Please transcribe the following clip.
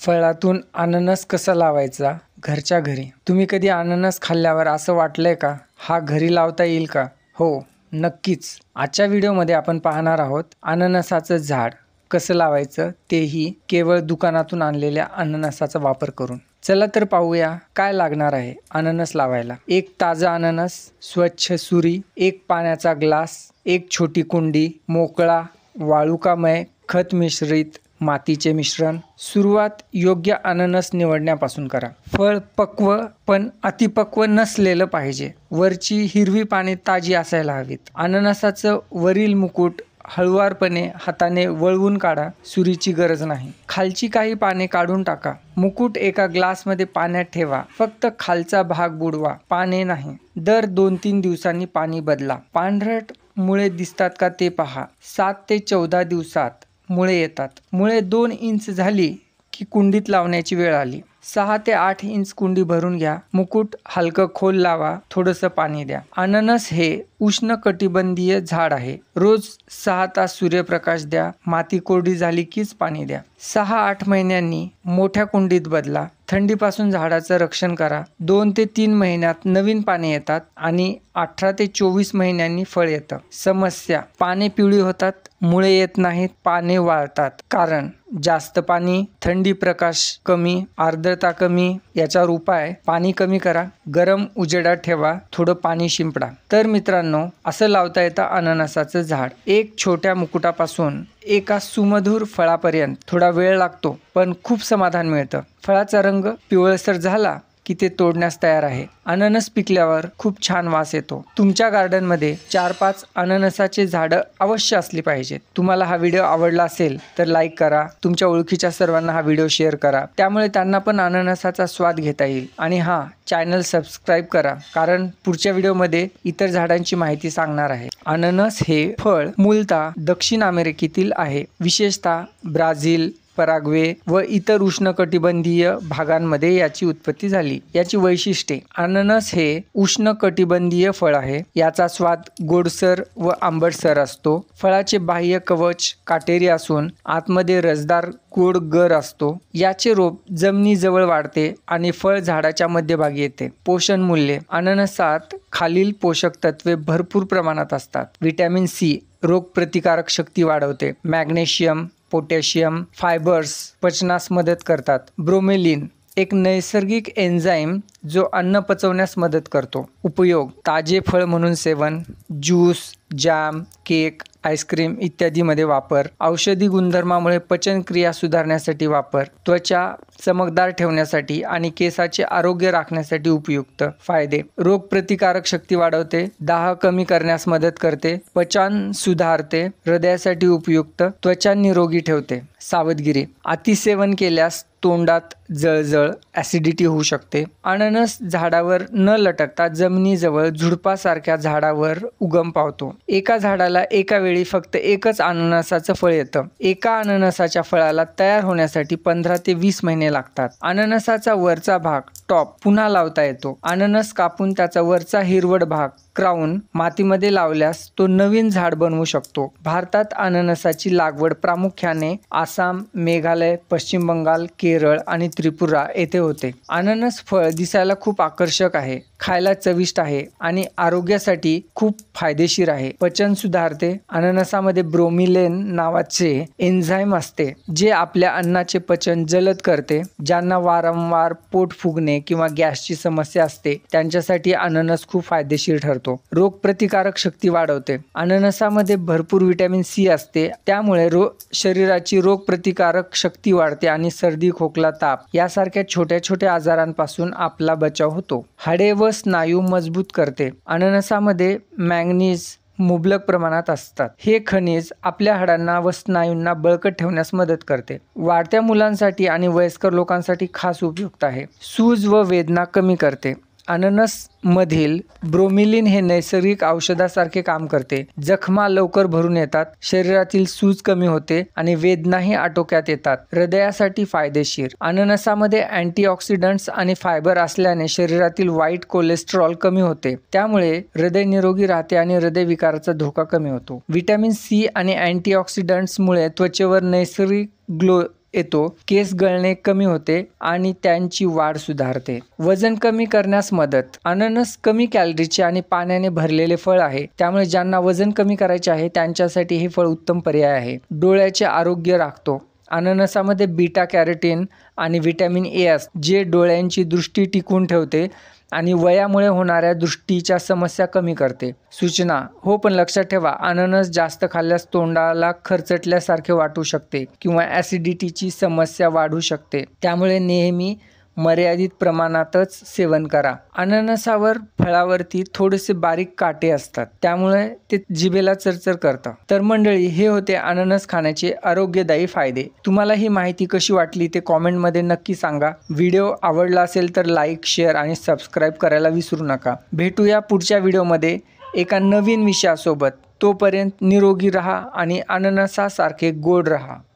फळातून अननस कसा लावायचा घरच्या घरी? तुम्ही कधी अननस खाल्ल्यावर असं वाटलंय का, हा घरी लावता येईल का? हो, नक्कीच. आजच्या व्हिडिओमध्ये आपण पाहणार आहोत अननसाचं झाड कसं लावायचं, तेही केवळ दुकानातून आणलेल्या अननसाचा वापर करून. चला तर पाहूया काय लागणार आहे अननस लावायला. एक ताजा अननस, स्वच्छ सुरी, एक पाण्याचा ग्लास, एक छोटी कुंडी, मोकळा वाळुकामय खत मिश्रित मातीचे मिश्रण. सुरुवात योग्य अननस निवडण्यापासून करा. फळ पक्व पण अतिपक्व नसलेलं पाहिजे. वरची हिरवी पाने ताजी असायला हवीत. अननसाचं वरील मुकुट हळुवारपणे हाताने वळवून काढा, सुरीची गरज नाही. खालची काही पाने काढून टाका. मुकुट एका ग्लासमध्ये पाण्यात ठेवा. फक्त खालचा भाग बुडवा, पाने नाही. दर 2-3 दिवसांनी पाणी बदला. पांढरट मुळे दिसतात का ते पहा. 7 ते 14 दिवसात मुळे येतात. मुळे 2 इंच झाली की कुंडीत लावण्याची वेळ आली. 6 ते 8 इंच कुंडी भरून घ्या. मुकुट हलकं खोल लावा, थोडंसं पाणी द्या. अननस हे उष्णकटिबंधीय झाड आहे. रोज 6 तास सूर्यप्रकाश द्या. माती कोरडी झाली कीच पाणी द्या. 6-8 महिन्यांनी मोठ्या कुंडीत बदला. थंडीपासून झाडाचं रक्षण करा. 2 ते 3 महिन्यात नवीन पाने येतात आणि 18 ते 24 महिन्यांनी फळ येतं. समस्या: पाने पिवळी होतात, मुळे येत नाहीत, पाने वाळतात. कारण जास्त पाणी, थंडी, प्रकाश कमी, आर्द्रता कमी. याच्यावर उपाय: पाणी कमी करा, गरम उजेडात ठेवा, थोडं पाणी शिंपडा. तर मित्रांनो, असं लावता येतं अननसाचं झाड. एक छोट्या मुकुटापासून एका सुमधुर फळापर्यंत थोडा वेळ लागतो, पण खूप समाधान मिळतं. फळाचा रंग पिवळसर झाला की ते तोडण्यास तयार आहे. अननस पिकल्यावर खूप छान वास येतो. तुमच्या गार्डनमध्ये 4-5 अननसाचे झाडं अवश्य असली पाहिजेत. तुम्हाला हा व्हिडिओ आवडला असेल तर लाईक करा. तुमच्या ओळखीच्या सर्वांना हा व्हिडिओ शेअर करा, त्यामुळे त्यांना पण अननसाचा स्वाद घेता येईल. आणि चॅनल सबस्क्राईब करा, कारण पुढच्या व्हिडिओमध्ये इतर झाडांची माहिती सांगणार आहे. अननस हे फळ मूलतः दक्षिण अमेरिकेतील आहे. विशेषतः ब्राझील, पराग्वे व इतर उष्णकटिबंधीय भागांमध्ये याची उत्पत्ती झाली. याची वैशिष्ट्ये: अननस हे उष्णकटिबंधीय फळ आहे. याचा स्वाद गोडसर व आंबटसर असतो. फळाचे बाह्य कवच काटेरी असून आतमध्ये रसदार गोड गर असतो. याचे रोप जमिनीजवळ वाढते आणि फळ झाडाच्या मध्यभागी येते. पोषण मूल्ये: अननसात खालील पोषक तत्वे भरपूर प्रमाणात असतात. व्हिटॅमिन सी रोगप्रतिकारक शक्ती वाढवते. मॅग्नेशियम, पोटॅशियम, फायबर्स पचनास मदत करतात. ब्रोमेलिन एक नैसर्गिक एन्झाईम जो अन्न पचवण्यास मदत करतो. उपयोग: ताजे फळ म्हणून सेवन, ज्यूस, जॅम, केक, आईस्क्रीम इत्यादीमध्ये वापर. औषधी गुणधर्मामुळे पचनक्रिया सुधारण्यासाठी वापर. त्वचा चमकदार ठेवण्यासाठी आणि केसाचे आरोग्य राखण्यासाठी उपयुक्त. फायदे: रोगप्रतिकारक शक्ती वाढवते, दाह कमी करण्यास मदत करते, पचन सुधारते, हृदयासाठी उपयुक्त, त्वचा निरोगी ठेवते. सावधगिरी: अतिसेवन केल्यास तोंडात जळजळ, ॲसिडिटी होऊ शकते. अननस झाडावर न लटकता जमिनीजवळ झुडपासारख्या झाडावर उगम पावतो. एका झाडाला एका वेळी फक्त एकच अननसाचं फळ येतं. एका अननसाच्या फळाला तयार होण्यासाठी 15 ते 20 महिने लागतात. अननसाचा वरचा भाग टॉप पुन्हा लावता येतो. अननस कापून त्याचा वरचा हिरवट भाग क्राऊन मातीमध्ये लावल्यास तो नवीन झाड बनवू शकतो. भारतात अननसाची लागवड प्रामुख्याने आसाम, मेघालय, पश्चिम बंगाल, केरळ आणि त्रिपुरा येथे होते. अननस फळ दिसायला खूप आकर्षक आहे, खायला चविष्ट आहे आणि आरोग्यासाठी खूप फायदेशीर आहे. पचन सुधारते. अननसामध्ये ब्रोमिलेन नावाचे एन्झाईम असते, जे आपल्या अन्नाचे पचन जलद करते. ज्यांना वारंवार पोट फुगणे किंवा गॅसची समस्या असते त्यांच्यासाठी अननस खूप फायदेशीर ठरतो. रोगप्रतिकारक शक्ती वाढवते. अननसामध्ये भरपूर व्हिटॅमिन सी असते, त्यामुळे शरीराची रोगप्रतिकारक शक्ती वाढते आणि सर्दी, खोकला, ताप यासारख्या छोट्या छोट्या आजारांपासून आपला बचाव होतो. हाडे व स्नायू मजबूत करते. अननसामध्ये मॅंगनीज मुबलक प्रमाणात असतात. हे खनिज आपल्या हाडांना व स्नायूंना बळकट ठेवण्यास मदत करते. वाढत्या मुलांसाठी आणि वयस्कर लोकांसाठी खास उपयुक्त आहे. सूज व वेदना कमी करते. अननस मधील ब्रोमिलिन हे नैसर्गिक औषधासारखे काम करते. जखमा लवकर भरून येतात, शरीरातील सूज कमी होते आणि वेदनाही आटोक्यात येतात. हृदयासाठी फायदेशीर. अननसामध्ये अँटीऑक्सिडंट्स आणि फायबर असल्याने शरीरातील वाईट कोलेस्टेरॉल कमी होते. त्यामुळे हृदय निरोगी राहते आणि हृदयविकाराचा धोका कमी होतो. व्हिटॅमिन सी आणि अँटीऑक्सिडंट्समुळे त्वचेवर नैसर्गिक ग्लो येतो, केस गळणे कमी होते आणि त्यांची वाढ सुधारते. वजन कमी करण्यास मदत. अननस कमी कॅलरीचे आणि पाण्याने भरलेले फळ आहे, त्यामुळे ज्यांना वजन कमी करायचे आहे त्यांच्यासाठी हे फळ उत्तम पर्याय आहे. डोळ्याचे आरोग्य राखतो. अननसामध्ये बीटा कॅरोटीन आणि व्हिटॅमिन ए असते, जे डोळ्यांची दृष्टी टिकवून ठेवते आणि वयामुळे होणाऱ्या दृष्टीच्या समस्या कमी करते. सूचना हो, पण लक्षात ठेवा, अननस जास्त खाल्ल्यास तोंडाला खरचटल्यासारखे वाटू शकते किंवा ॲसिडिटीची समस्या वाढू शकते. त्यामुळे नेहमी मर्यादित प्रमाणातच सेवन करा. अननसावर फळावरती थोडेसे बारीक काटे असतात, त्यामुळे ते जिभेला चरचर करतं. तर मंडळी, हे होते अननस खाण्याचे आरोग्यदायी फायदे. तुम्हाला ही माहिती कशी वाटली ते कॉमेंटमध्ये नक्की सांगा. व्हिडिओ आवडला असेल तर लाईक, शेअर आणि सबस्क्राईब करायला विसरू नका. भेटूया पुढच्या व्हिडिओमध्ये एका नवीन विषयासोबत. तोपर्यंत निरोगी राहा आणि अननसासारखे गोड राहा.